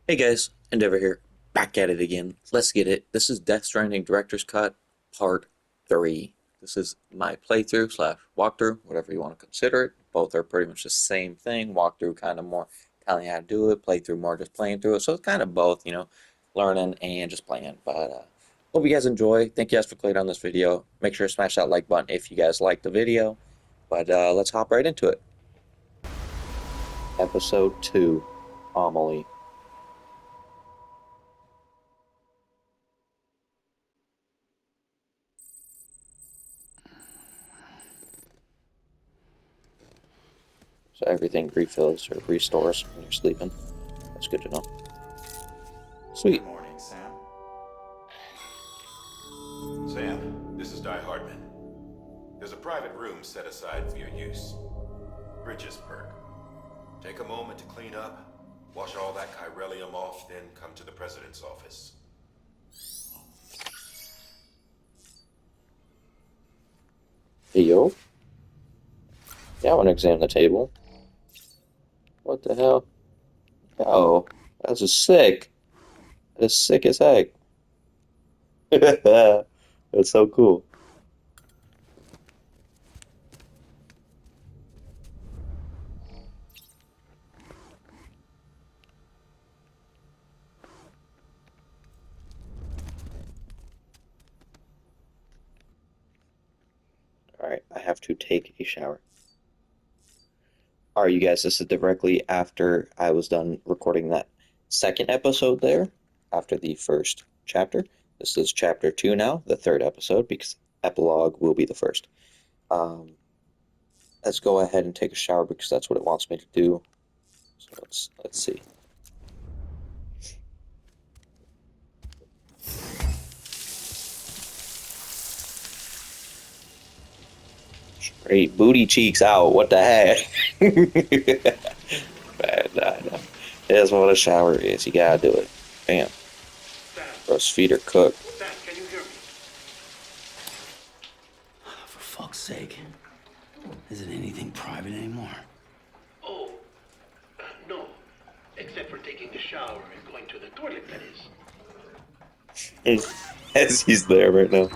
Hey guys, Endeavor here, back at it again. Let's get it. This is Death Stranding Director's Cut, Part 3. This is my playthrough slash walkthrough, whatever you want to consider it. Both are pretty much the same thing. Walkthrough kind of more telling you how to do it, playthrough more just playing through it. So it's kind of both, learning and just playing. But hope you guys enjoy. Thank you guys for clicking on this video. Make sure to smash that like button if you guys like the video. But let's hop right into it. Episode 2, Amelie. So everything refills or restores when you're sleeping. That's good to know. Sweet. Good morning, Sam. Sam, this is Di Hardman. There's a private room set aside for your use. Bridges perk. Take a moment to clean up, wash all that chiralium off, then come to the president's office. Hey, yo. Yeah, I want to examine the table. What the hell? Oh, that's just sick. That's sick as heck. That's so cool. Alright, I have to take a shower. Alright, you guys, this is directly after I was done recording that second episode there, after the first chapter. This is chapter 2 now, the third episode, because epilogue will be the first. Um, let's go ahead and take a shower because that's what it wants me to do. So let's see. Straight booty cheeks out. What the heck? Nah. That's what a shower is. You gotta do it. Bam. Sam, Roast feet are cooked. Sam, can you hear me? For fuck's sake. Isn't anything private anymore? Oh, no. Except for taking a shower and going to the toilet, that is. As he's there right now.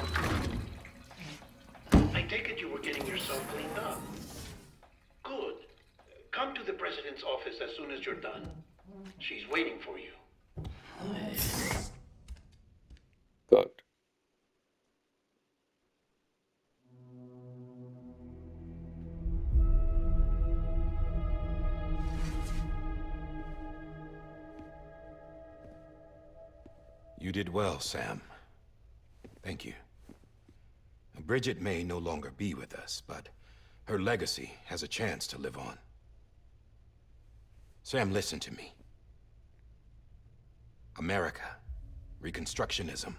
I take it you were getting yourself cleaned up. Good. Come to the president's office as soon as you're done. She's waiting for you. Cooked. You did well, Sam. Thank you. Bridget may no longer be with us, but her legacy has a chance to live on. Sam, listen to me. America, Reconstructionism,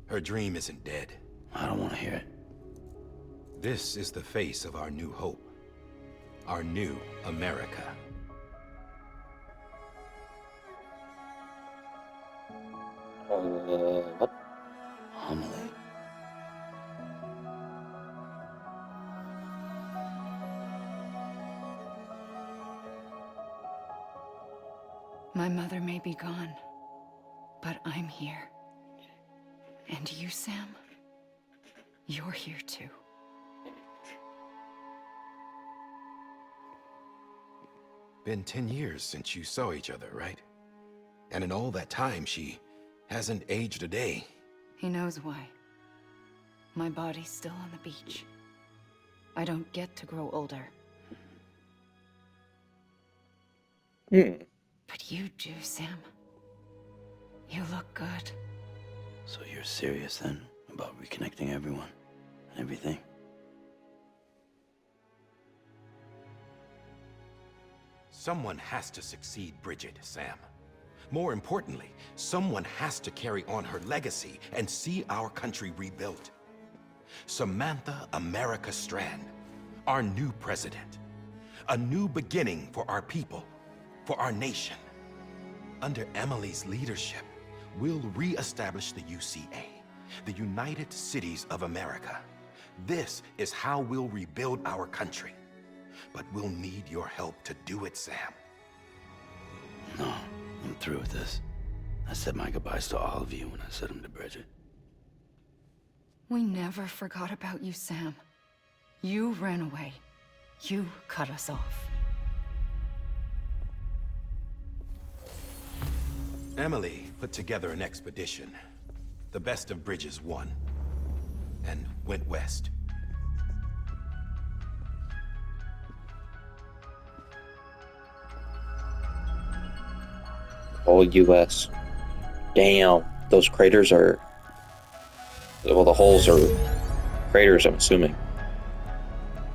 her dream isn't dead. I don't want to hear it. This is the face of our new hope, our new America. What? Amelie. My mother may be gone, but I'm here. And you, Sam? You're here too. Been 10 years since you saw each other, right? And in all that time, she hasn't aged a day. He knows why. My body's still on the beach. I don't get to grow older. Hmm. But you do, Sam. You look good. So you're serious then about reconnecting everyone and everything? Someone has to succeed Bridget, Sam. More importantly, someone has to carry on her legacy and see our country rebuilt. Samantha America Strand, our new president. A new beginning for our people, for our nation. Under Emily's leadership, we'll re-establish the UCA, the United Cities of America. This is how we'll rebuild our country. But we'll need your help to do it, Sam. No, I'm through with this. I said my goodbyes to all of you when I said them to Bridget. We never forgot about you, Sam. You ran away. You cut us off. Emily put together an expedition. The best of Bridges won. And went west. Whole U.S. Damn, those craters are. Well, the holes are craters, I'm assuming.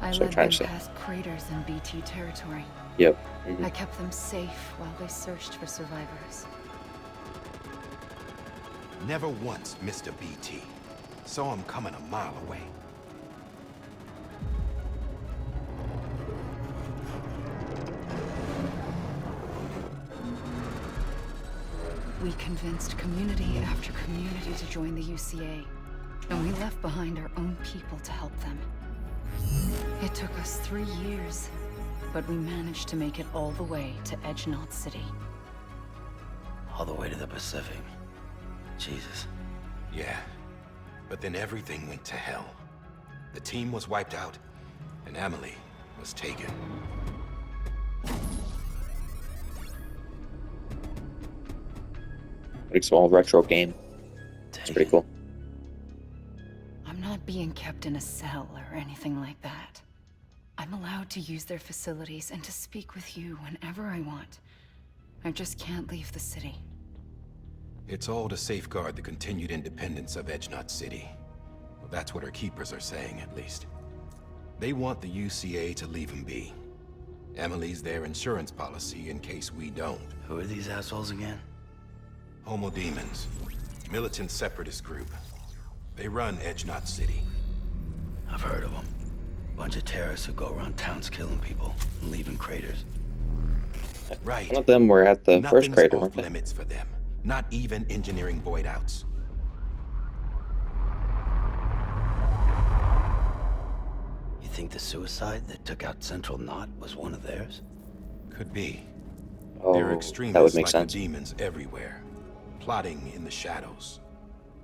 I So I'm led trying them to say. past craters in BT territory. Yep. I kept them safe while they searched for survivors. Never once missed a BT. Saw him coming a mile away. We convinced community after community to join the UCA, and we left behind our own people to help them. It took us 3 years, but we managed to make it all the way to Edgenot City. All the way to the Pacific. Jesus. Yeah. But then everything went to hell. The team was wiped out, and Emily was taken. Pretty small retro game. It's pretty cool. I'm not being kept in a cell or anything like that. I'm allowed to use their facilities and to speak with you whenever I want. I just can't leave the city. It's all to safeguard the continued independence of Edgenot City. Well, that's what our keepers are saying, at least. They want the UCA to leave him be. Emily's their insurance policy in case we don't. Who are these assholes again? Homo Demons. Militant separatist group. They run Edgenot City. I've heard of them. Bunch of terrorists who go around towns killing people and leaving craters. Right. Some of them were at the first Nothing's crater, off weren't they? limits for them. Not even engineering void outs. You think the suicide that took out Central Knot was one of theirs? Could be. Oh, There are that would extremists make like sense. the demons everywhere, plotting in the shadows.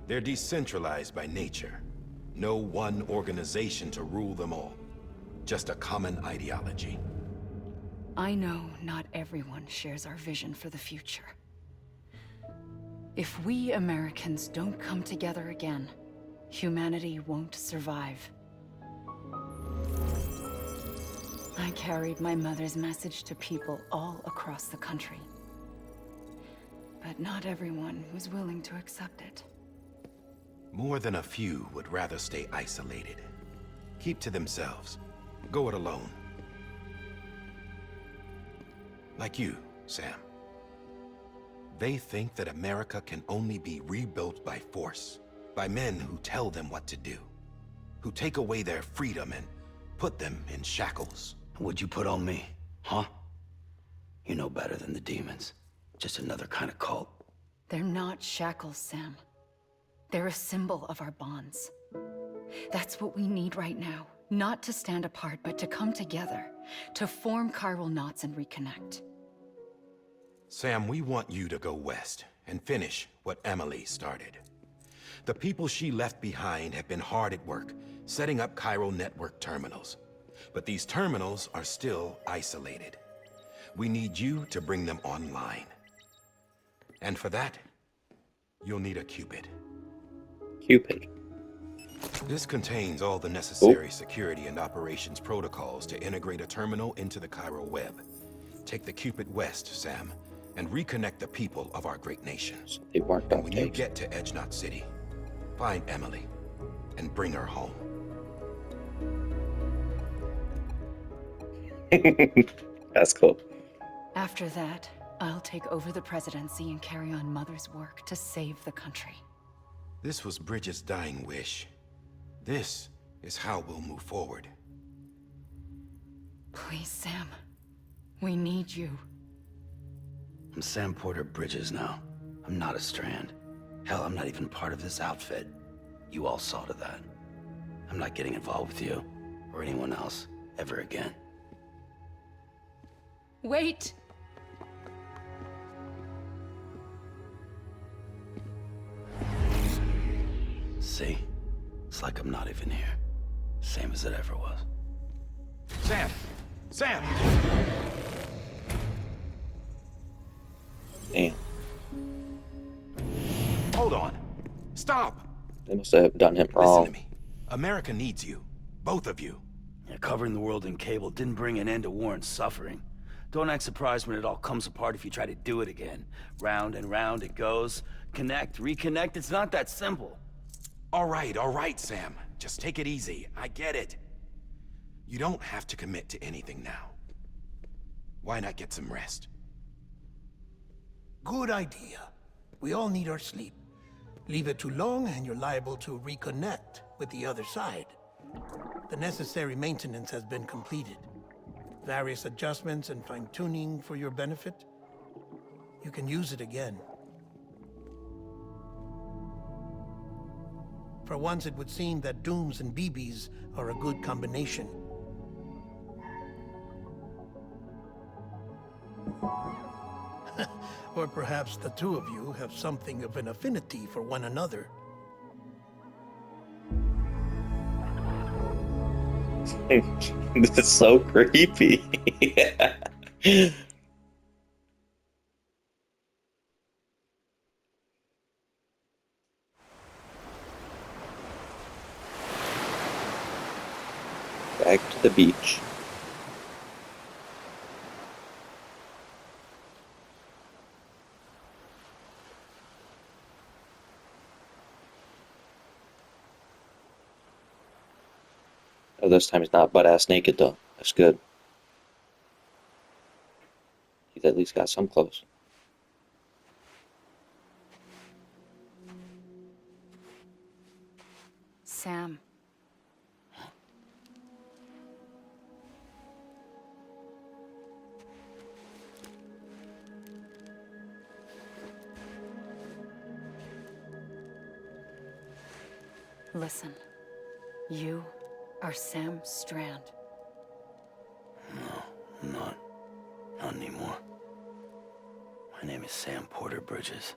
They're decentralized by nature. No one organization to rule them all. Just a common ideology. I know not everyone shares our vision for the future. If we Americans don't come together again, humanity won't survive. I carried my mother's message to people all across the country. But not everyone was willing to accept it. More than a few would rather stay isolated. Keep to themselves. Go it alone. Like you, Sam. They think that America can only be rebuilt by force, by men who tell them what to do, who take away their freedom and put them in shackles. What'd you put on me, huh? You know better than the demons. Just another kind of cult. They're not shackles, Sam. They're a symbol of our bonds. That's what we need right now. Not to stand apart, but to come together. To form chiral knots and reconnect. Sam, we want you to go west and finish what Emily started. The people she left behind have been hard at work, setting up chiral network terminals. But these terminals are still isolated. We need you to bring them online. And for that, you'll need a Cupid. Cupid. This contains all the necessary security and operations protocols to integrate a terminal into the chiral web. Take the Cupid west, Sam, and reconnect the people of our great nation. So they weren't And dog when you tags. get to Edgenot City, find Emily and bring her home. That's cool. After that, I'll take over the presidency and carry on Mother's work to save the country. This was Bridget's dying wish. This is how we'll move forward. Please, Sam. We need you. I'm Sam Porter Bridges now. I'm not a Strand. Hell, I'm not even part of this outfit. You all saw to that. I'm not getting involved with you, or anyone else, ever again. Wait! See? It's like I'm not even here. Same as it ever was. Sam! Sam! Damn. Hold on. Stop! They must have done him Listen wrong. to me. America needs you. Both of you. Yeah, covering the world in cable didn't bring an end to war and suffering. Don't act surprised when it all comes apart if you try to do it again. Round and round it goes. Connect, reconnect, it's not that simple. All right, Sam. Just take it easy. I get it. You don't have to commit to anything now. Why not get some rest? Good idea. We all need our sleep. Leave it too long and you're liable to reconnect with the other side. The necessary maintenance has been completed. Various adjustments and fine-tuning for your benefit. You can use it again. For once, it would seem that Dooms and BBs are a good combination. Or perhaps the two of you have something of an affinity for one another. This is so creepy. Back to the beach. Oh, this time he's not butt-ass naked, though. That's good. He's at least got some clothes. Sam. Listen. You are Sam Strand. No, I'm not. Not anymore. My name is Sam Porter Bridges.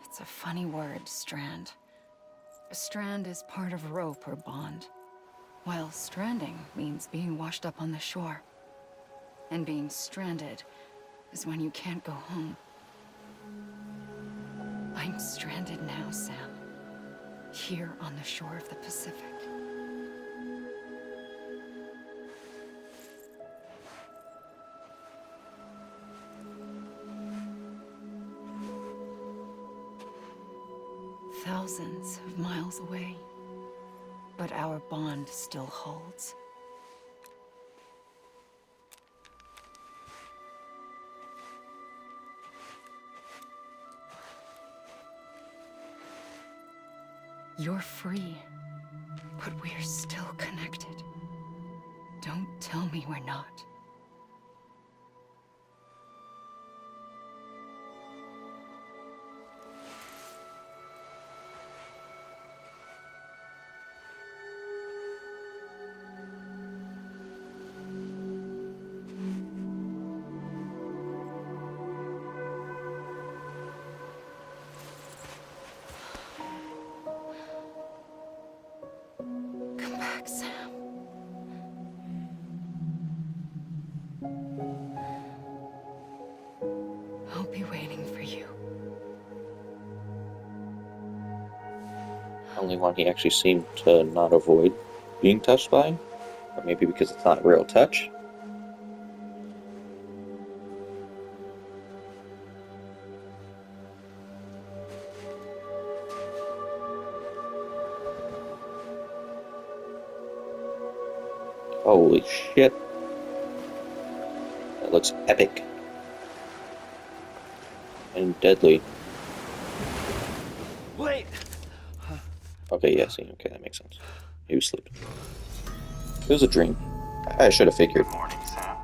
It's a funny word, Strand. A strand is part of rope or bond, while stranding means being washed up on the shore. And being stranded is when you can't go home. I'm stranded now, Sam. Here on the shore of the Pacific. Thousands of miles away, but our bond still holds. You're free, but we're still connected. Don't tell me we're not. Come back, Sam. I'll be waiting for you. Only one he actually seemed to not avoid being touched by. Or maybe because it's not real touch. Holy shit. That looks epic. And deadly. Wait! Okay, yeah, see, okay, that makes sense. He was sleeping. It was a dream. I should have figured. Good morning, Sam.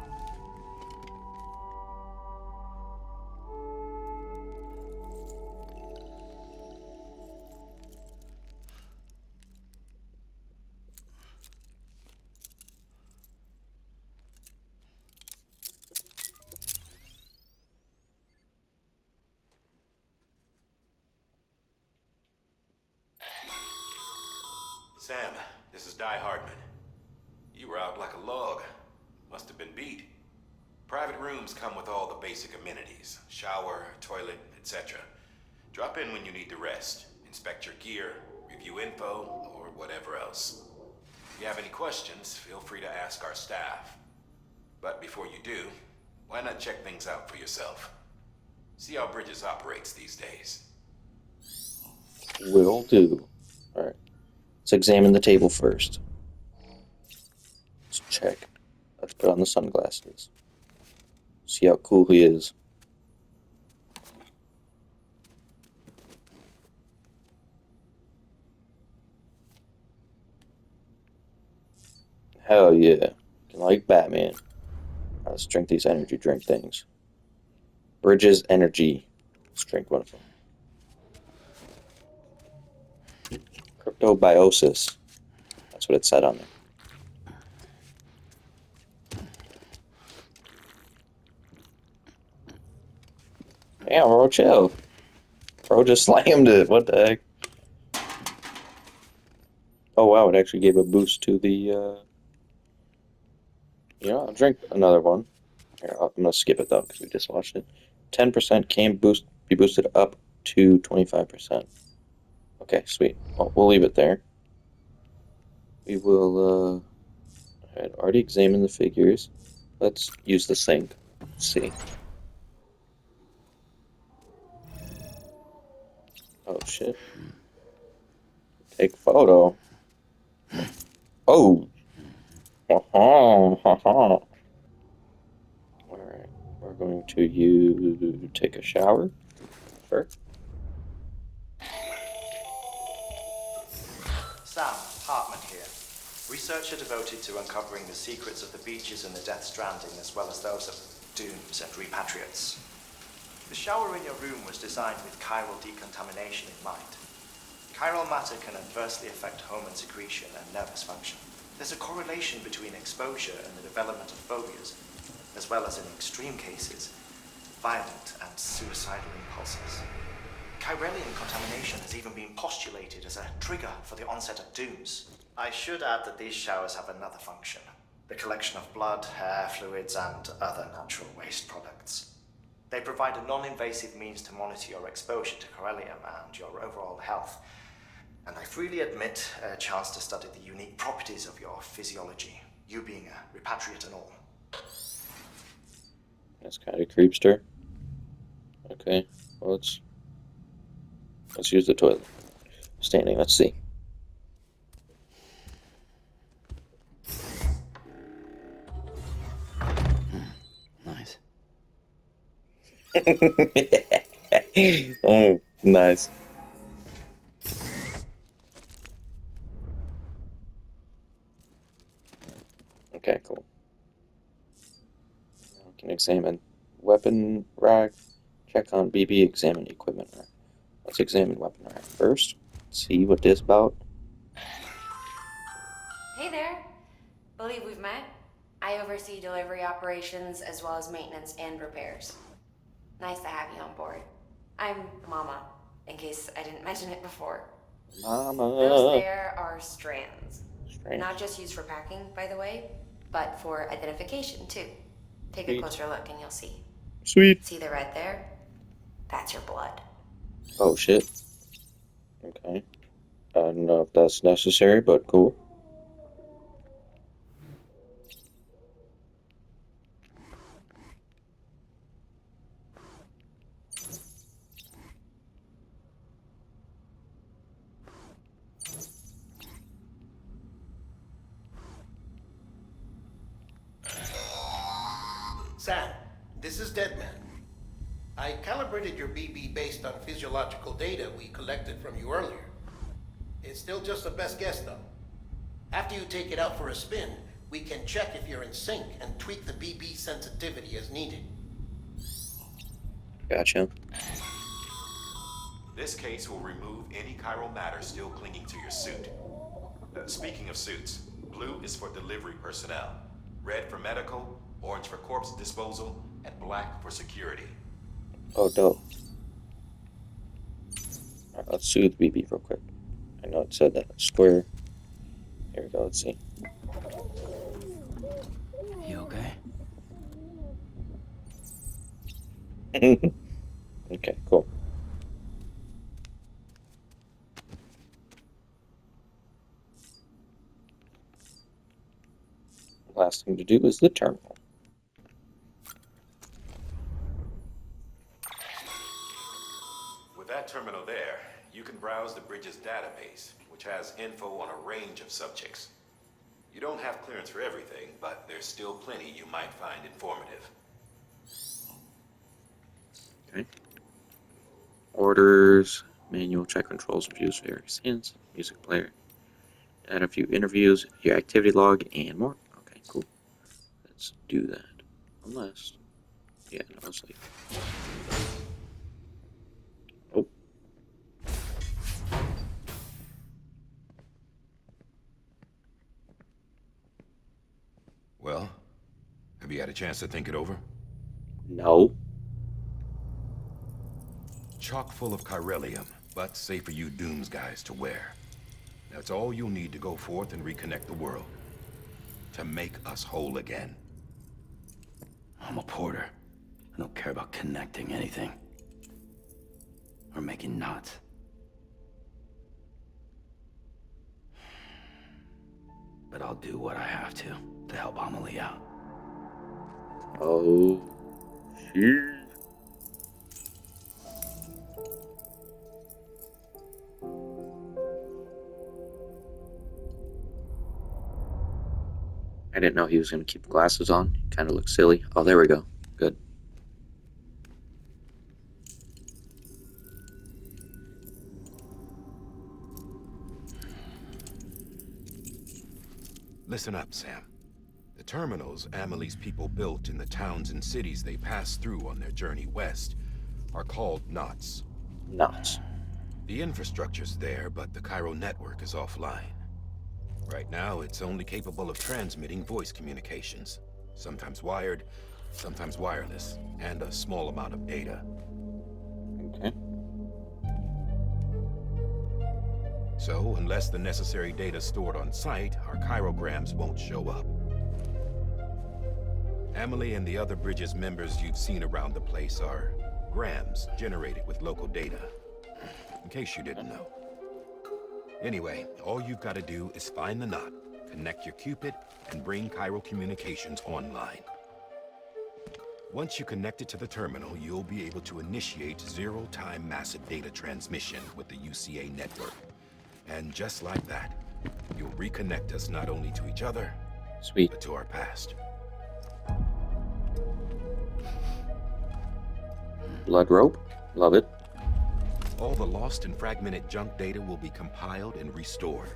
Sam, this is Di Hardman. You were out like a log. Must have been beat. Private rooms come with all the basic amenities. Shower, toilet, etc. Drop in when you need to rest. Inspect your gear, review info, or whatever else. If you have any questions, feel free to ask our staff. But before you do, why not check things out for yourself? See how Bridges operates these days. Will do. Alright. Let's examine the table first. Let's check. Let's put on the sunglasses. See how cool he is. Hell yeah. Like Batman. Let's drink these energy drink things. Bridges Energy. Let's drink one of them. Cryptobiosis. That's what it said on there. Damn, bro, chill. Bro just slammed it. What the heck? Oh, wow, it actually gave a boost to the, I'll drink another one. Here, I'm gonna skip it, though, because we just watched it. 10% can be boosted up to 25%. Okay, sweet. Well, we'll leave it there. We will, I had already examined the figures. Let's use the sink. Let's see. Oh, shit. Take photo. Oh! Alright, we're going to take a shower first. Sam, Hartman here. Researcher devoted to uncovering the secrets of the beaches and the Death Stranding, as well as those of dooms and repatriates. The shower in your room was designed with chiral decontamination in mind. Chiral matter can adversely affect hormone secretion and nervous function. There's a correlation between exposure and the development of phobias, as well as in extreme cases, violent and suicidal impulses. Chiralian contamination has even been postulated as a trigger for the onset of dooms. I should add that these showers have another function: the collection of blood, hair, fluids, and other natural waste products. They provide a non-invasive means to monitor your exposure to chiralium and your overall health. And I freely admit a chance to study the unique properties of your physiology, you being a repatriate and all. That's kind of creepster. Okay, well, let's use the toilet. Standing, let's see. Nice. Oh, nice. Okay, cool. Now we can examine weapon rack, check on BB, examine equipment rack. Let's examine weapon rack first. See what this about. Hey there. Believe we've met. I oversee delivery operations as well as maintenance and repairs. Nice to have you on board. I'm Mama, in case I didn't mention it before. Mama. Those there are strands. Strange. Not just used for packing, by the way, but for identification too. Take a Sweet. closer look and you'll see. Sweet. See the red there? That's your blood. Oh shit. Okay. I don't know if that's necessary, but cool. Sam, this is Deadman. I calibrated your BB based on physiological data we collected from you earlier. It's still just a best guess, though. After you take it out for a spin, we can check if you're in sync and tweak the BB sensitivity as needed. Gotcha. This case will remove any chiral matter still clinging to your suit. Speaking of suits, blue is for delivery personnel, red for medical, orange for corpse disposal, and black for security. Oh, dope. Alright, let's soothe BB real quick. I know it said that. Square. Here we go. Let's see. You okay? Okay, cool. Last thing to do is the terminal. With that terminal there, you can browse the bridge's database, which has info on a range of subjects. You don't have clearance for everything, but there's still plenty you might find informative. Okay. Orders, manual, check controls, views various hints, music player, add a few interviews, your activity log, and more. Okay, cool. Let's do that. Unless, yeah, no, it's like, oh, Well, have you had a chance to think it over? no. Chock full of chiralium, but safe for you Dooms guys to wear. That's all you'll need to go forth and reconnect the world. To make us whole again. I'm a porter. I don't care about connecting anything. Or making knots. But I'll do what I have to help Amelie out. Oh, shit. I didn't know he was going to keep glasses on. Kind of looks silly. Oh, there we go. Good. Listen up, Sam. The terminals Amelie's people built in the towns and cities they passed through on their journey west are called knots. Knots. The infrastructure's there, but the Cairo network is offline. Right now, it's only capable of transmitting voice communications. Sometimes wired, sometimes wireless, and a small amount of data. Okay. So, unless the necessary data is stored on site, our chirograms won't show up. Amelie and the other Bridges members you've seen around the place are grams generated with local data. In case you didn't know. Anyway, all you've got to do is find the knot, connect your Cupid, and bring Cairo communications online. Once you connect it to the terminal, you'll be able to initiate zero-time massive data transmission with the UCA network. And just like that, you'll reconnect us not only to each other, Sweet. but to our past. Blood rope. Love it. All the lost and fragmented junk data will be compiled and restored.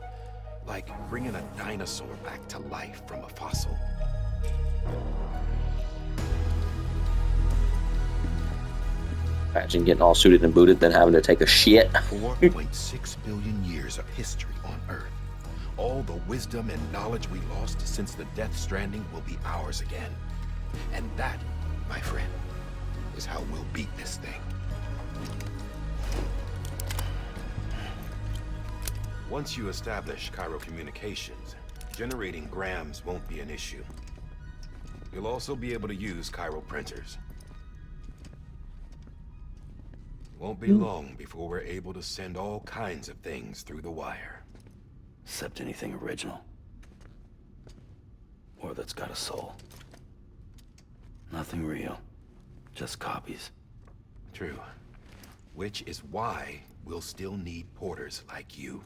Like bringing a dinosaur back to life from a fossil. Imagine getting all suited and booted, then having to take a shit. 4.6 billion years of history on Earth. All the wisdom and knowledge we lost since the Death Stranding will be ours again. And that, my friend, is how we'll beat this thing. Once you establish Cairo communications, generating grams won't be an issue. You'll also be able to use Cairo printers. Won't be long before we're able to send all kinds of things through the wire. Except anything original. Or that's got a soul. Nothing real. Just copies. True. Which is why we'll still need porters like you.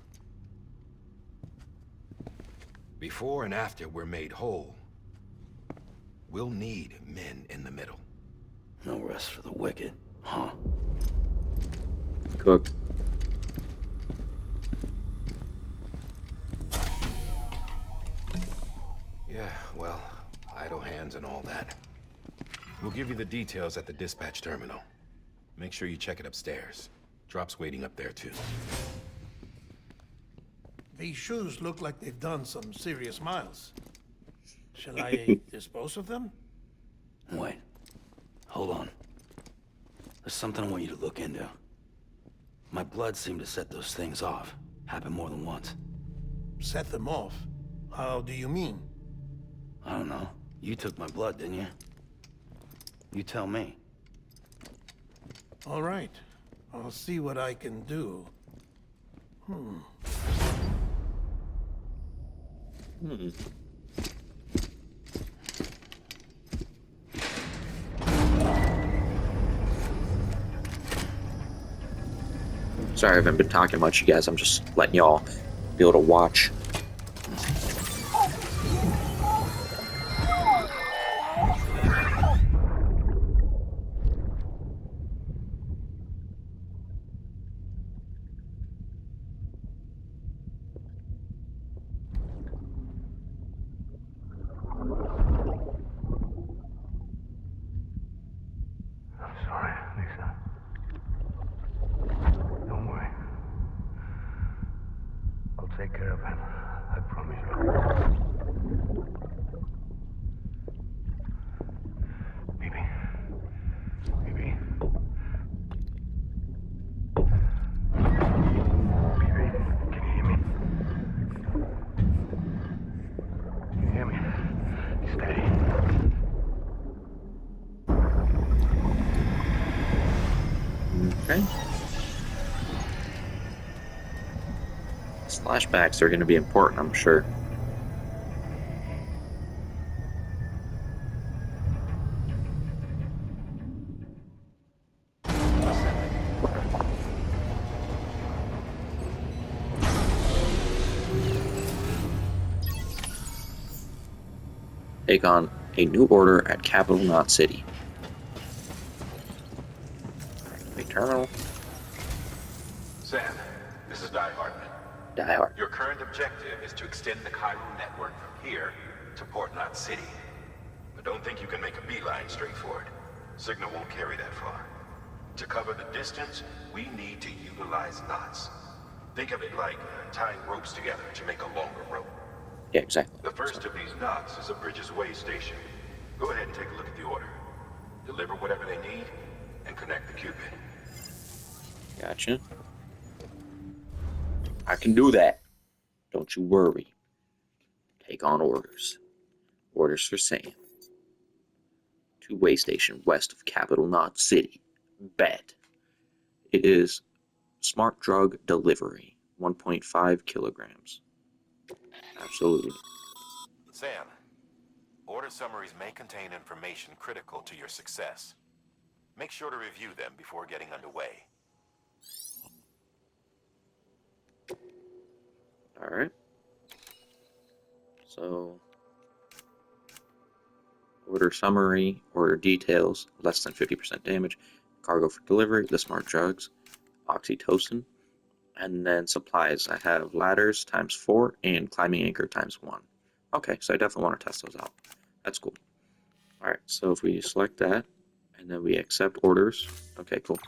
Before and after we're made whole, we'll need men in the middle. No rest for the wicked, huh? Cooked. Yeah, well, idle hands and all that. We'll give you the details at the dispatch terminal. Make sure you check it upstairs. Drop's waiting up there, too. These shoes look like they've done some serious miles. Shall I dispose of them? Wait. Hold on. There's something I want you to look into. My blood seemed to set those things off. Happened more than once. Set them off. How do you mean? I don't know. You took my blood, didn't you? You tell me. All right. I'll see what I can do. Sorry, I haven't been talking much, you guys. I'm just letting y'all be able to watch. I'm sorry, Lisa. Don't worry. I'll take care of him. I promise you. Baby. Baby. Baby, can you hear me? Can you hear me? Steady. Okay. Flashbacks are going to be important, I'm sure. Take on a new order at Capital Knot City. Activate terminal. Sam, this is Die Hard. Die Hard. Your current objective is to extend the Cairo network from here to Port Knot City. But don't think you can make a beeline straight for it. Signal won't carry that far. To cover the distance, we need to utilize knots. Think of it like tying ropes together to make a longer rope. Yeah, exactly. The first of these knots is a Bridges Way station. Go ahead and take a look at the order. Deliver whatever they need, and connect the Cupid. Gotcha. I can do that. Don't you worry. Take on orders. Orders for Sam. Two-way station west of Capital Knot City. Bet. It is smart drug delivery. 1.5 kilograms. Absolutely. Sam, order summaries may contain information critical to your success. Make sure to review them before getting underway. Alright. So, order summary, order details, less than 50% damage, cargo for delivery, the smart drugs, oxytocin, and then supplies. I have ladders times 4 and climbing anchor times 1. Okay, so I definitely want to test those out. That's cool. Alright, so if we select that, and then we accept orders. Okay, cool.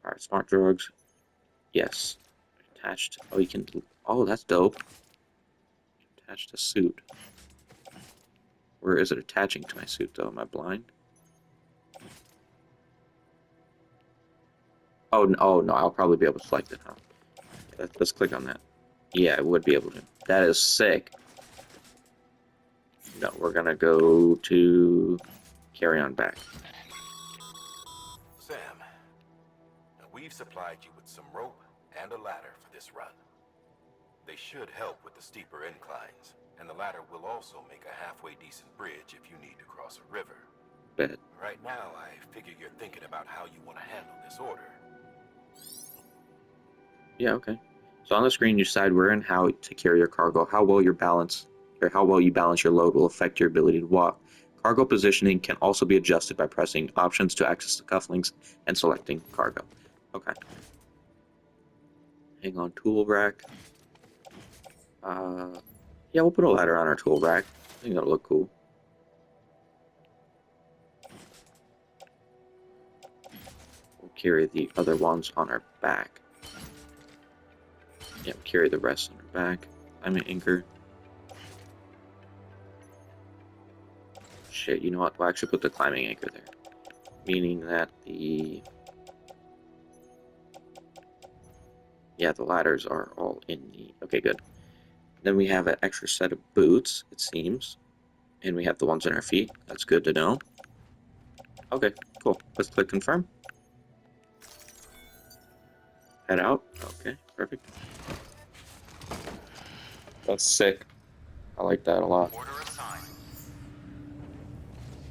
Alright, smart drugs. Yes. Attached. Oh, you can. Oh, that's dope. Attach the suit. Where is it attaching to my suit, though? Am I blind? Oh, no, I'll probably be able to select it, huh? Let's click on that. Yeah, I would be able to. That is sick. No, we're gonna go to carry on back. Sam, we've supplied you with some rope and a ladder for this run. They should help with the steeper inclines, and the ladder will also make a halfway decent bridge if you need to cross a river. Bet. Right now, I figure you're thinking about how you want to handle this order. Yeah, okay. So on the screen, you decide where and how to carry your cargo. How well you balance your load will affect your ability to walk. Cargo positioning can also be adjusted by pressing options to access the cufflinks and selecting cargo. Okay. Hang on, tool rack. Yeah, we'll put a ladder on our tool rack. I think that'll look cool. We'll carry the other ones on our back. Yeah, we'll carry the rest on our back. I'm an anchor. Shit, you know what? We'll actually put the climbing anchor there. Meaning that the... Yeah, the ladders are all in the... Okay, good. Then we have an extra set of boots, it seems. And we have the ones on our feet. That's good to know. Okay, cool. Let's click confirm. Head out. Okay, perfect. That's sick. I like that a lot. Order assigned.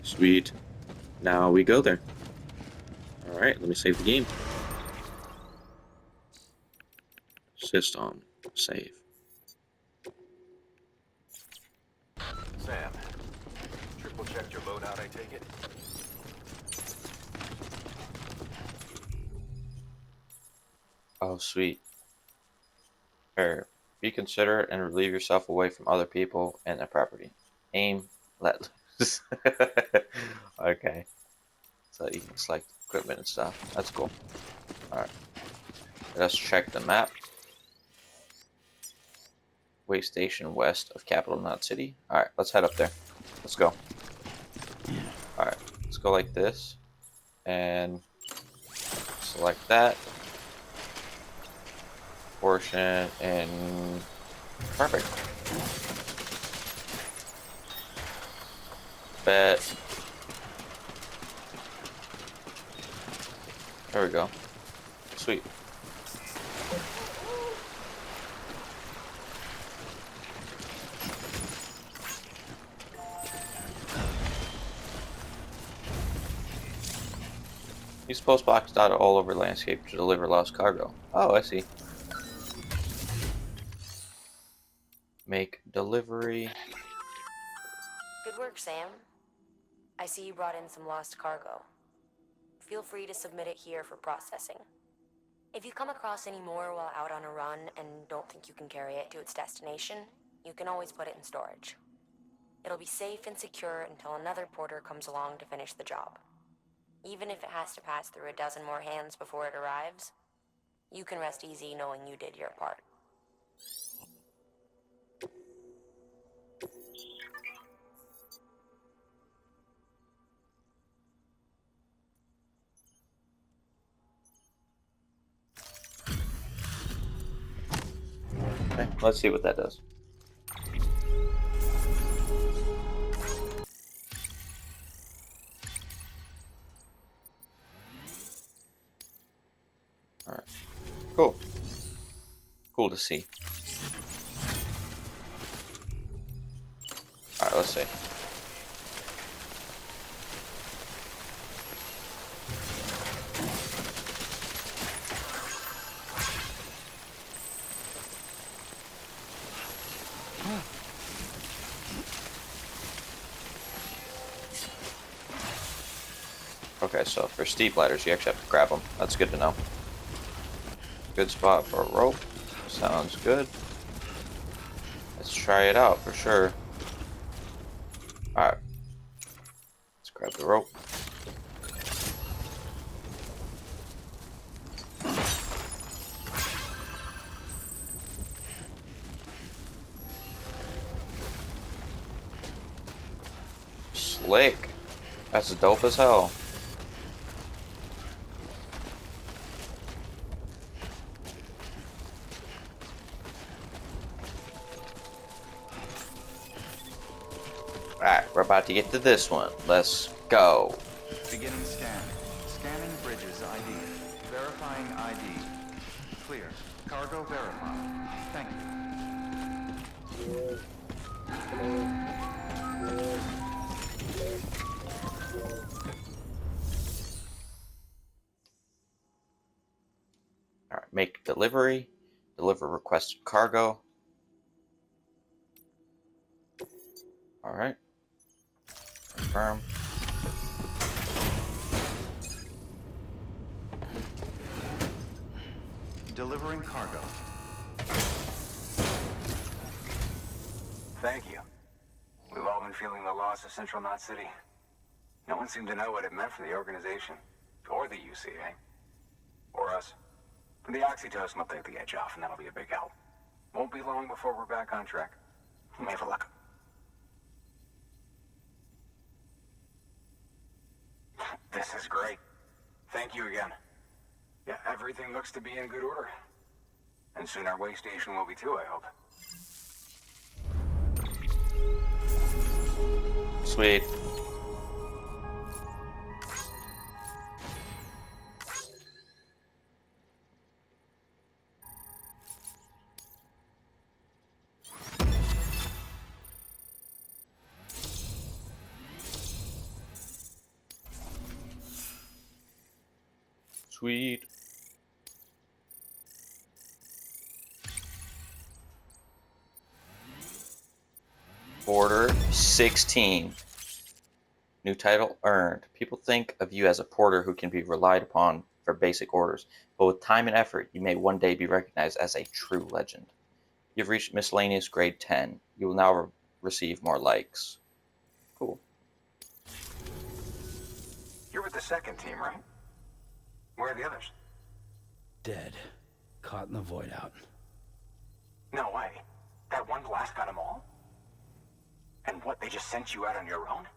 Sweet. Now we go there. Alright, let me save the game. System. Save. Sam, triple checked your loadout, I take it? Oh, sweet. Here, be considerate and relieve yourself away from other people and their property. Aim, let loose. Okay. So you can select equipment and stuff. That's cool. Alright. Let's check the map. Way station west of Capital Knot City. Alright, let's head up there. Let's go. Alright, let's go like this. And select that. Portion and perfect. Bet. There we go. Sweet. Use postbox data all over landscape to deliver lost cargo. Oh, I see. Make delivery. Good work, Sam. I see you brought in some lost cargo. Feel free to submit it here for processing. If you come across any more while out on a run and don't think you can carry it to its destination, you can always put it in storage. It'll be safe and secure until another porter comes along to finish the job. Even if it has to pass through a dozen more hands before it arrives, you can rest easy knowing you did your part. Okay, let's see what that does. Alright. Cool. Cool to see. Alright, let's see. Okay, so for steep ladders, you actually have to grab them. That's good to know. Good spot for a rope. Sounds good. Let's try it out for sure. Alright. Let's grab the rope. Slick. That's dope as hell. Alright, we're about to get to this one. Let's go. Beginning scan. Scanning bridges ID. Verifying ID. Clear. Cargo verified. Thank you. Alright, make delivery. Deliver requested cargo. Alright. Confirm. Delivering cargo. Thank you. We've all been feeling the loss of Central Knot City. No one seemed to know what it meant for the organization, or the UCA, or us. The oxytocin will take the edge off, and that'll be a big help. Won't be long before we're back on track. You may have a look. This is great. Thank you again. Yeah, everything looks to be in good order. And soon our way station will be too, I hope. Sweet. Sweet. Order 16. New title earned. People think of you as a porter who can be relied upon for basic orders, but with time and effort, you may one day be recognized as a true legend. You've reached miscellaneous grade 10. You will now receive more likes. Cool. You're with the second team, right? Where are the others? Dead. Caught in the void out. No way. That one blast got them all? And what, they just sent you out on your own?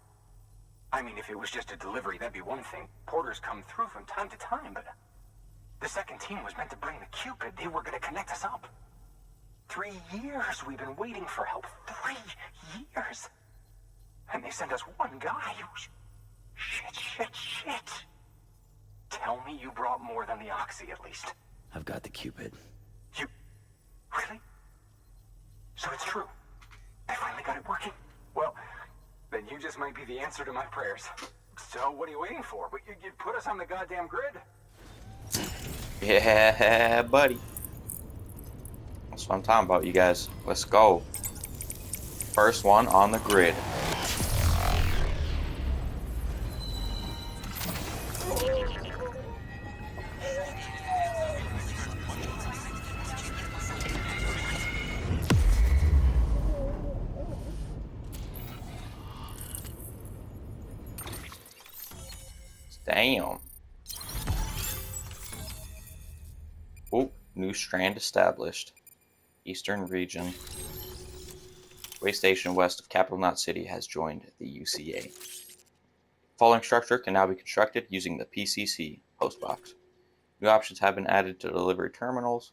I mean, if it was just a delivery, that'd be one thing. Porters come through from time to time, but the second team was meant to bring the Cupid. They were gonna connect us up. 3 years we've been waiting for help. 3 years. And they sent us one guy. Shit. Tell me you brought more than the Oxy, at least. I've got the Cupid. You... Really? So it's true. They finally got it working. Well, then you just might be the answer to my prayers. So what are you waiting for? You put us on the goddamn grid. Yeah, buddy. That's what I'm talking about, you guys. Let's go. First one on the grid. Damn. Oh, new strand established. Eastern region. Way station west of Capital Knot City has joined the UCA. Following structure can now be constructed using the PCC postbox. New options have been added to delivery terminals.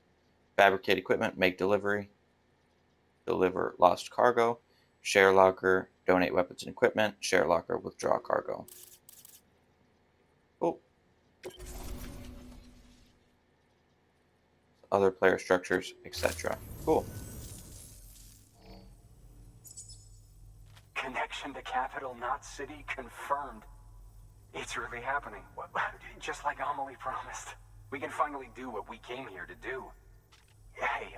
Fabricate equipment, make delivery. Deliver lost cargo. Share locker, donate weapons and equipment. Share locker, withdraw cargo. Oh. Other player structures, etc. Cool. Connection to Capital Knot City confirmed. It's really happening. Just like Amelie promised. We can finally do what we came here to do. Hey,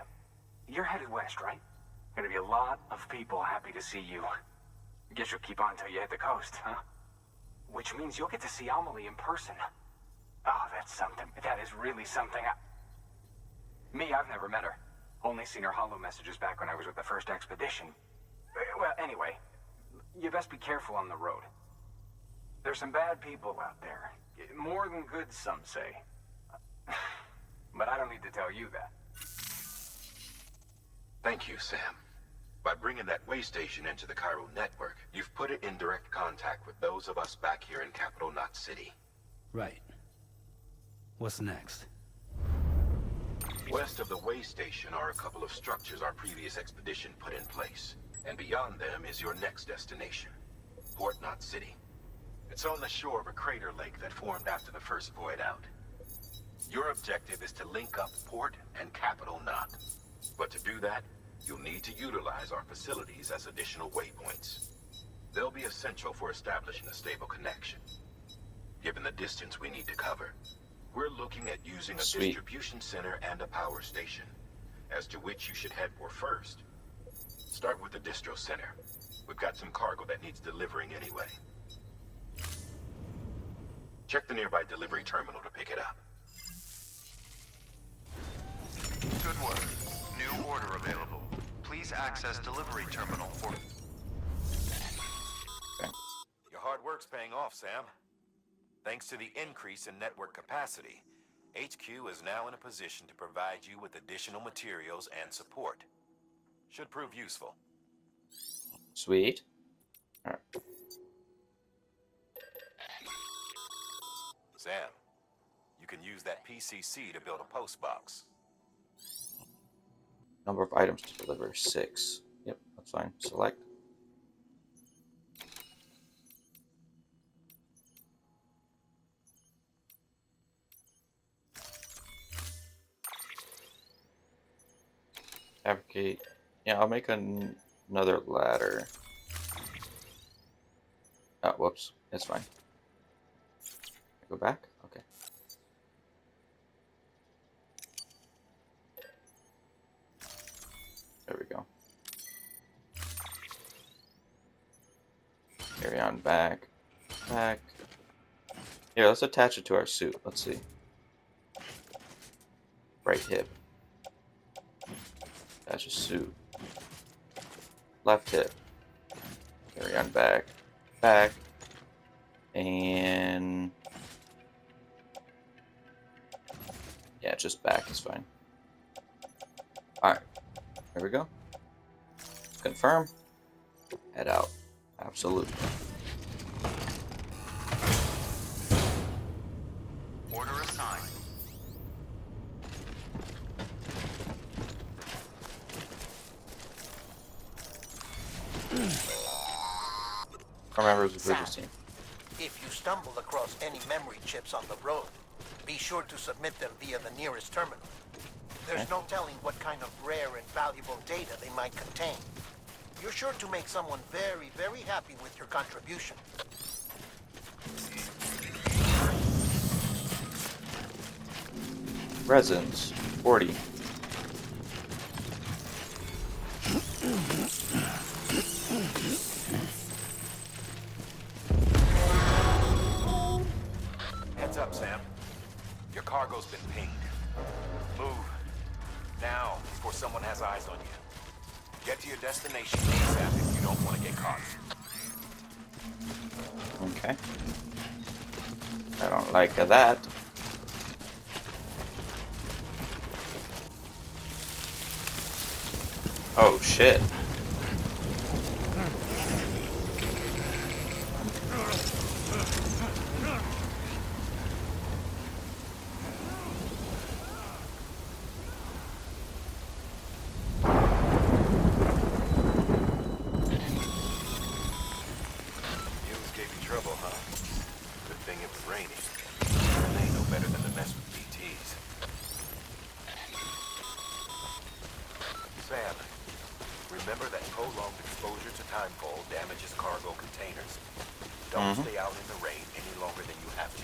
you're headed west, right? Gonna be a lot of people happy to see you. Guess you'll keep on until you hit the coast, huh? Which means you'll get to see Amelie in person. Oh, that's something. That is really something. Me, I've never met her. Only seen her holo messages back when I was with the first expedition. Well, anyway, you best be careful on the road. There's some bad people out there. More than good, some say. But I don't need to tell you that. Thank you, Sam. By bringing that way station into the Cairo network, you've put it in direct contact with those of us back here in Capital Knot City. Right. What's next? West of the way station are a couple of structures our previous expedition put in place. And beyond them is your next destination, Port Knot City. It's on the shore of a crater lake that formed after the first void out. Your objective is to link up Port and Capital Knot. But to do that, you'll need to utilize our facilities as additional waypoints. They'll be essential for establishing a stable connection. Given the distance we need to cover, we're looking at using a distribution center and a power station, as to which you should head for first. Start with the distro center. We've got some cargo that needs delivering anyway. Check the nearby delivery terminal to pick it up. Good work. New order available. Please access delivery terminal for... Okay. Your hard work's paying off, Sam. Thanks to the increase in network capacity, HQ is now in a position to provide you with additional materials and support. Should prove useful. Sweet. All right. Sam, you can use that PCC to build a post box. Number of items to deliver, 6. Yep, that's fine. Select. Fabricate. Yeah, I'll make another ladder. Oh, whoops. It's fine. Go back? Okay. There we go. Carry on back. Back. Here, let's attach it to our suit. Let's see. Right hip. Attach a suit. Left hip. Carry on back. Back. And... yeah, just back is fine. Alright. There we go. Confirm. Head out. Absolutely. Order assigned. Members of the Bridges team. If you stumble across any memory chips on the road, be sure to submit them via the nearest terminal. There's no telling what kind of rare and valuable data they might contain. You're sure to make someone very, very happy with your contribution. Resins, 40. Heads up, Sam. Your cargo's been pinged. Move. Now, before someone has eyes on you. Get to your destination ASAP if you don't want to get caught. Okay. I don't like that. Oh shit. Sam, remember that prolonged exposure to timefall damages cargo containers. Don't stay out in the rain any longer than you have to.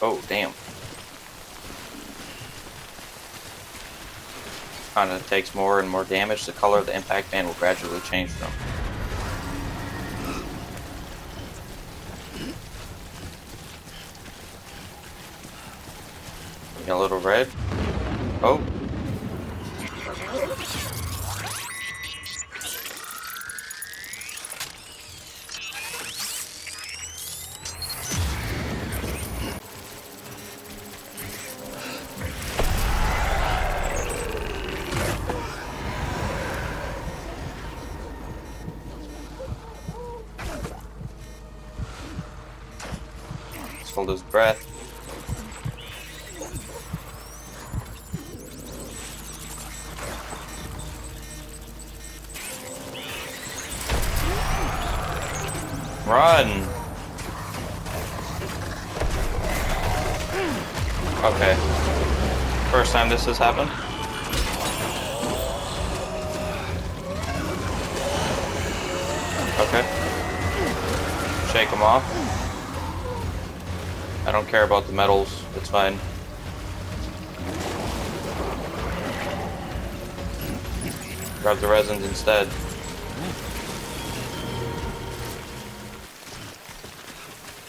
Oh, damn. Kind of takes more and more damage. The color of the impact band will gradually change from. A little red. Oh. Let's hold his breath. Run! Okay. First time this has happened. Okay. Shake them off. I don't care about the metals. It's fine. Grab the resins instead.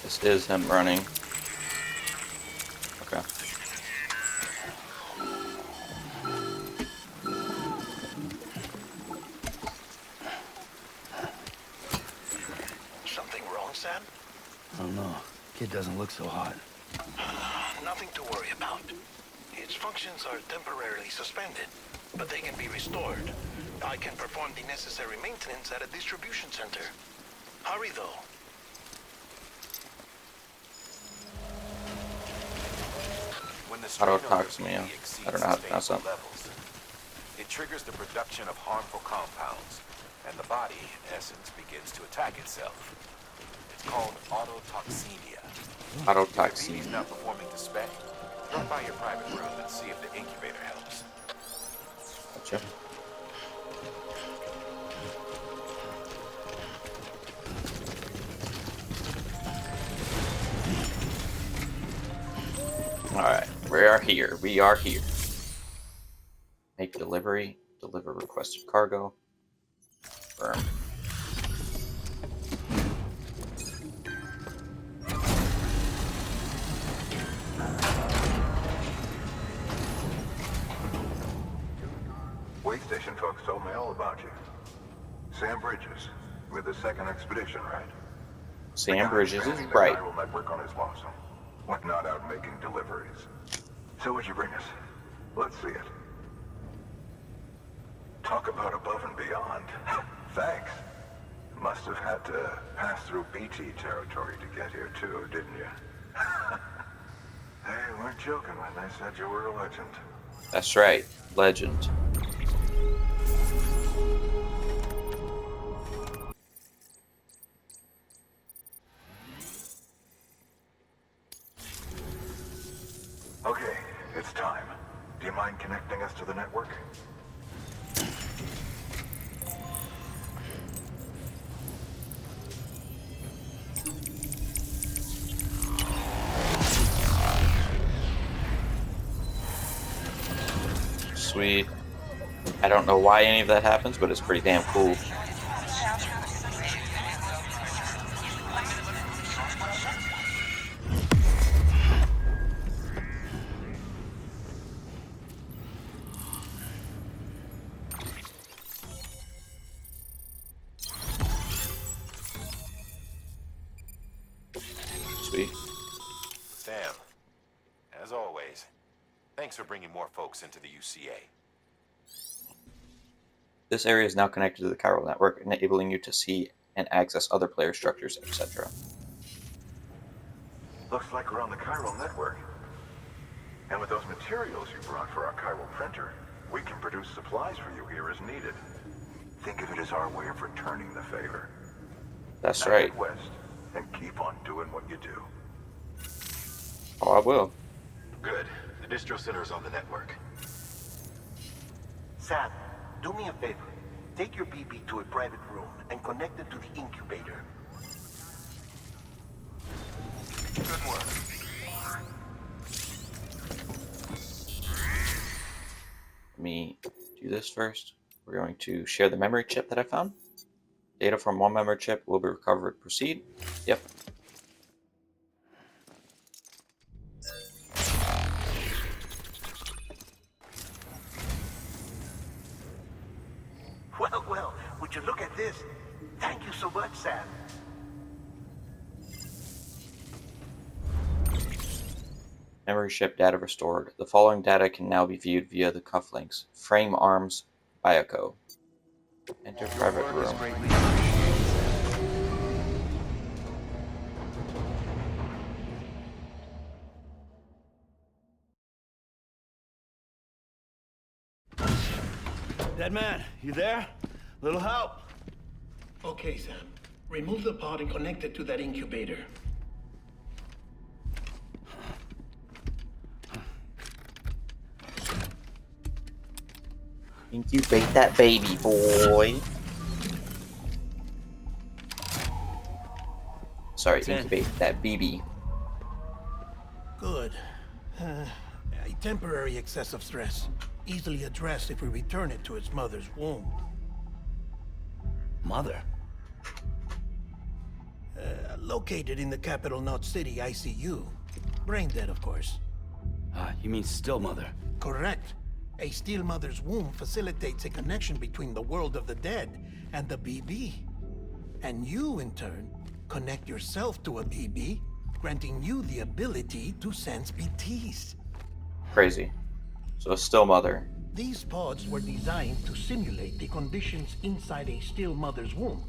This is him running. Okay. Something wrong, Sam? I don't know. Kid doesn't look so hot. Nothing to worry about. Its functions are temporarily suspended, but they can be restored. I can perform the necessary maintenance at a distribution center. Hurry, though. When the Autotoxemia. I don't know how to pronounce that. levels, it triggers the production of harmful compounds, and the body, in essence, begins to attack itself. It's called autotoxemia. If the Autotoxemia. baby's not performing to spec, drop by your private room and see if the incubator helps. Gotcha. Alright, we are here. We are here. Make delivery. Deliver requested cargo. Confirm. Way station folks told me all about you. Sam Bridges, with the second expedition, right? Sam Bridges is The right. chiral network on his lonesome. Not out making deliveries. So what'd you bring us? Let's see it. Talk about above and beyond. Thanks. Must have had to pass through BT territory to get here too, didn't you? They weren't joking when they said you were a legend. That's right. Legend. Okay, it's time. Do you mind connecting us to the network? Sweet. I don't know why any of that happens, but it's pretty damn cool. Sweet. Sam, as always, thanks for bringing more folks into the UCA. This area is now connected to the chiral network, enabling you to see and access other player structures, etc. Looks like we're on the chiral network. And with those materials you brought for our chiral printer, we can produce supplies for you here as needed. Think of it as our way of returning the favor. That's Now right. head west and keep on doing what you do. Oh, I will. Good. The distro center is on the network. Sam, do me a favor. Take your BB to a private room and connect it to the incubator. Good work. Let me do this first. We're going to share the memory chip that I found. Data from one memory chip will be recovered. Proceed. Yep. Well, would you look at this? Thank you so much, Sam. Memory chip data restored. The following data can now be viewed via the cufflinks. Frame arms, Bioco. Enter private room. Dead man, you there? Little help? Okay, Sam. Remove the pod and connect it to that incubator. Incubate that baby, boy. Sorry, incubate that BB. Good. A temporary excessive stress. Easily addressed if we return it to its mother's womb. Mother? Located in the capital Knot City ICU. Brain dead, of course. You mean still mother? Correct. A still mother's womb facilitates a connection between the world of the dead and the BB. And you, in turn, connect yourself to a BB, granting you the ability to sense BTs. Crazy. So a still mother. These pods were designed to simulate the conditions inside a still mother's womb.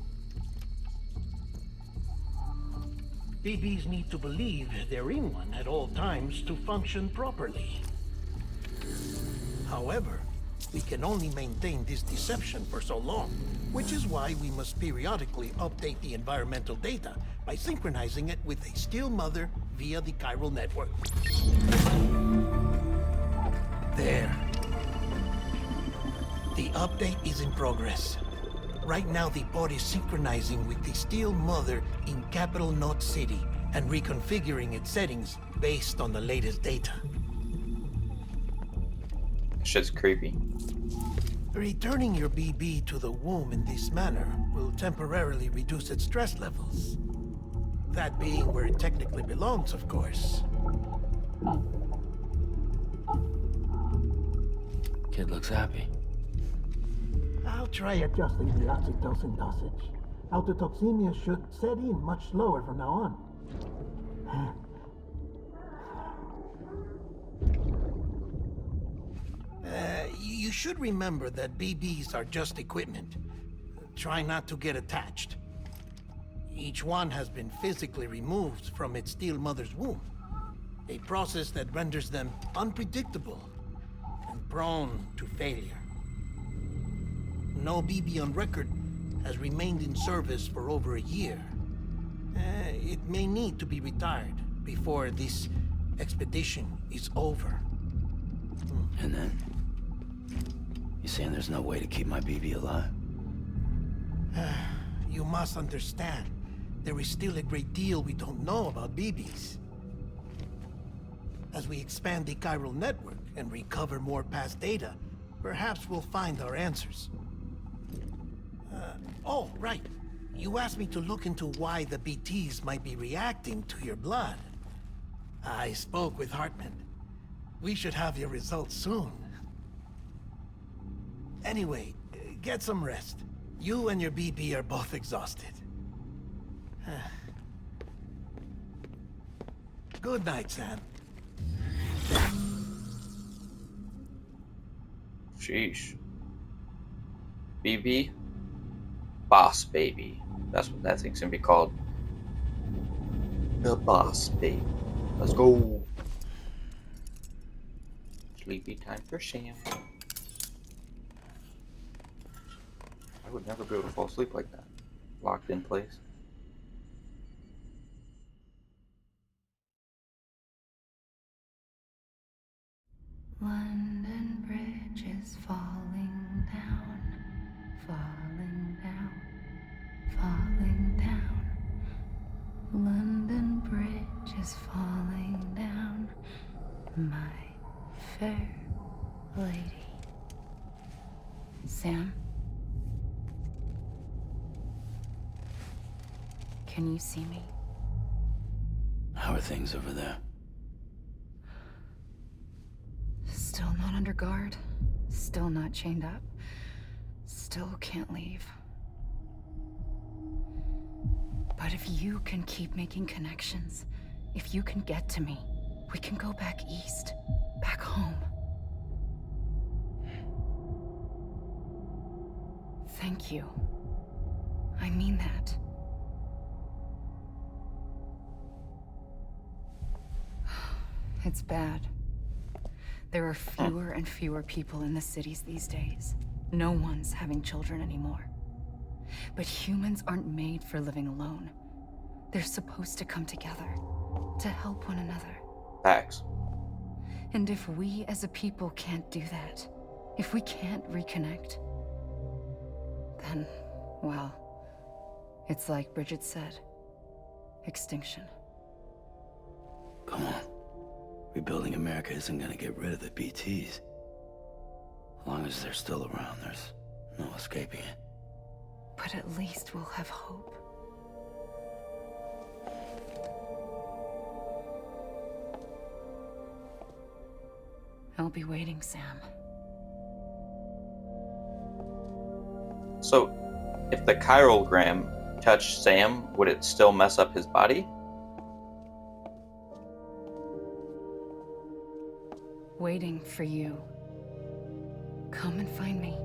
BBs need to believe they're in one at all times to function properly. However, We can only maintain this deception for so long, which is why we must periodically update the environmental data by synchronizing it with a Steel Mother via the chiral network. There. The update is in progress. Right now, the pod is synchronizing with the Steel Mother in Capital Knot City and reconfiguring its settings based on the latest data. Shit's creepy. Returning your BB to the womb in this manner will temporarily reduce its stress levels. That being where it technically belongs, of course. Kid looks happy. I'll try adjusting the oxytocin dosage. Autotoxemia should set in much slower from now on. You should remember that BBs are just equipment. Try not to get attached. Each one has been physically removed from its Steel Mother's womb. A process that renders them unpredictable and prone to failure. No BB on record has remained in service for over a year. It may need to be retired before this expedition is over. And then? You saying there's no way to keep my BB alive? You must understand, there is still a great deal we don't know about BBs. As we expand the chiral network and recover more past data, perhaps we'll find our answers. Oh, right. You asked me to look into why the BTs might be reacting to your blood. I spoke with Hartman. We should have your results soon. Anyway, get some rest. You and your BB are both exhausted. Good night, Sam. Sheesh. BB? Boss Baby. That's what that thing's gonna be called. The Boss Baby. Let's go. Sleepy time for Sam. I would never be able to fall asleep like that. Locked in place. London Bridge is falling down, falling down, falling down. London Bridge is falling down, my fair lady. Sam? Can you see me? How are things over there? Still not under guard. Still not chained up. Still can't leave. But if you can keep making connections, if you can get to me, we can go back east. Back home. Thank you. I mean that. It's bad. There are fewer and fewer people in the cities these days. No one's having children anymore. But humans aren't made for living alone. They're supposed to come together, to help one another. Facts. And if we as a people can't do that, if we can't reconnect, then, well, it's like Bridget said, extinction. Come on. Rebuilding America isn't gonna get rid of the BTs. As long as they're still around, there's no escaping it. But at least we'll have hope. I'll be waiting, Sam. So, if the chiralgram touched Sam, would it still mess up his body? Waiting for you. Come and find me.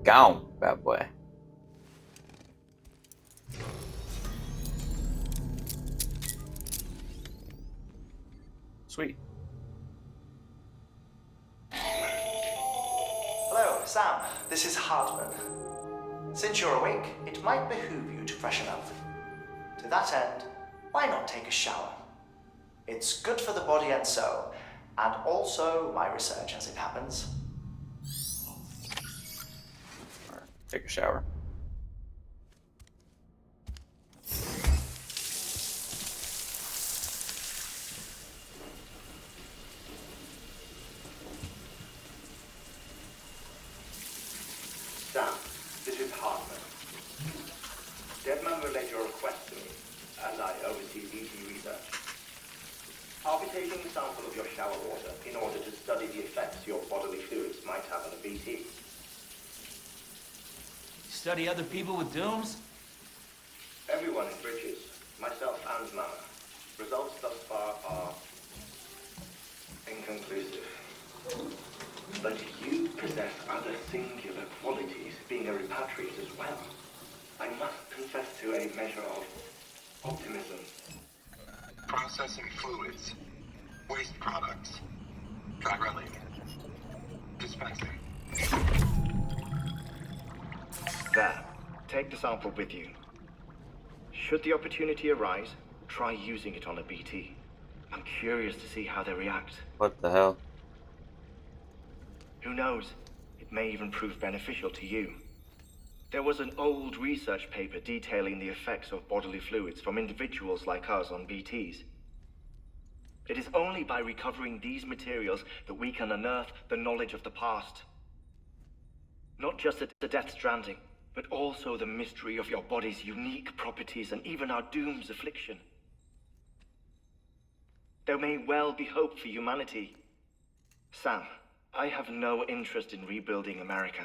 Gone, bad boy. Sweet. Hello, Sam. This is Hardman. Since you're awake, it might behoove you to freshen up. To that end, why not take a shower? It's good for the body and soul, and also my research as it happens. Take a shower. Sam, this is Hardman. Deadman relayed your request to me, as I oversee BT research. I'll be taking a sample of your shower water in order to study the effects your bodily fluids might have on a BT. Study other people with dooms? Everyone in Bridges, myself and Mama. Results thus far are inconclusive. But you possess other singular qualities, being a repatriate as well. I must confess to a measure of optimism. Processing fluids. Waste products. Drilling. Dispensing. There. Take the sample with you. Should the opportunity arise, try using it on a BT. I'm curious to see how they react. What the hell? Who knows? It may even prove beneficial to you. There was an old research paper detailing the effects of bodily fluids from individuals like us on BTs. It is only by recovering these materials that we can unearth the knowledge of the past. Not just at the Death Stranding, but also the mystery of your body's unique properties and even our doom's affliction. There may well be hope for humanity. Sam, I have no interest in rebuilding America.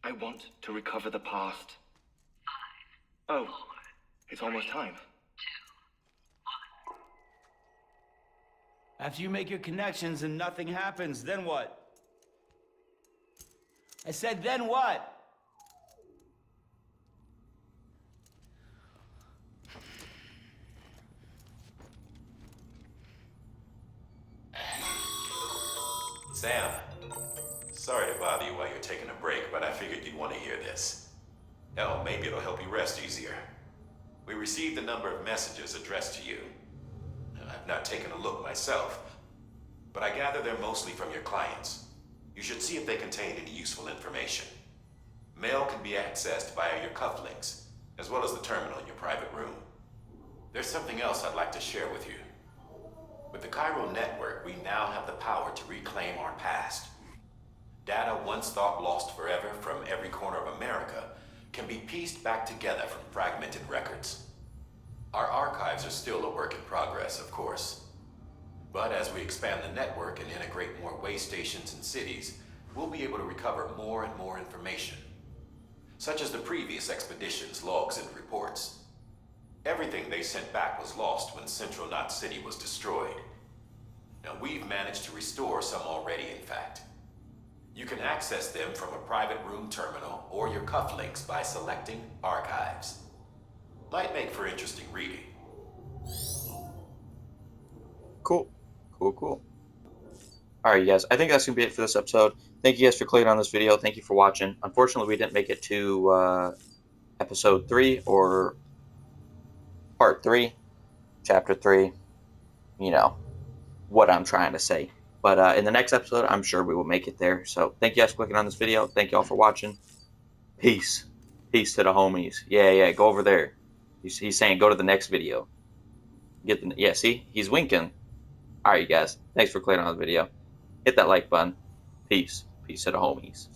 I want to recover the past. 5, 4, it's almost time. 2, 1. After you make your connections and nothing happens, then what? I said, then what? Sam, sorry to bother you while you're taking a break, but I figured you'd want to hear this. Hell, maybe it'll help you rest easier. We received a number of messages addressed to you. I've not taken a look myself, but I gather they're mostly from your clients. You should see if they contain any useful information. Mail can be accessed via your cufflinks, as well as the terminal in your private room. There's something else I'd like to share with you. With the Chiral network, we now have the power to reclaim our past. Data once thought lost forever from every corner of America can be pieced back together from fragmented records. Our archives are still a work in progress, of course. But as we expand the network and integrate more way stations and cities, we'll be able to recover more and more information, such as the previous expedition's logs and reports. Everything they sent back was lost when Central Knot City was destroyed. Now, we've managed to restore some already, in fact. You can access them from a private room terminal or your cufflinks by selecting Archives. Might make for interesting reading. Cool. Cool. Alright, you guys. I think that's going to be it for this episode. Thank you guys for clicking on this video. Thank you for watching. Unfortunately, we didn't make it to episode 3 or part 3, chapter 3. You know what I'm trying to say. But in the next episode, I'm sure we will make it there. So thank you guys for clicking on this video. Thank you all for watching. Peace. Peace to the homies. Yeah, go over there. He's saying go to the next video. Yeah, see? He's winking. Alright, you guys. Thanks for clicking on the video. Hit that like button. Peace. Peace to the homies.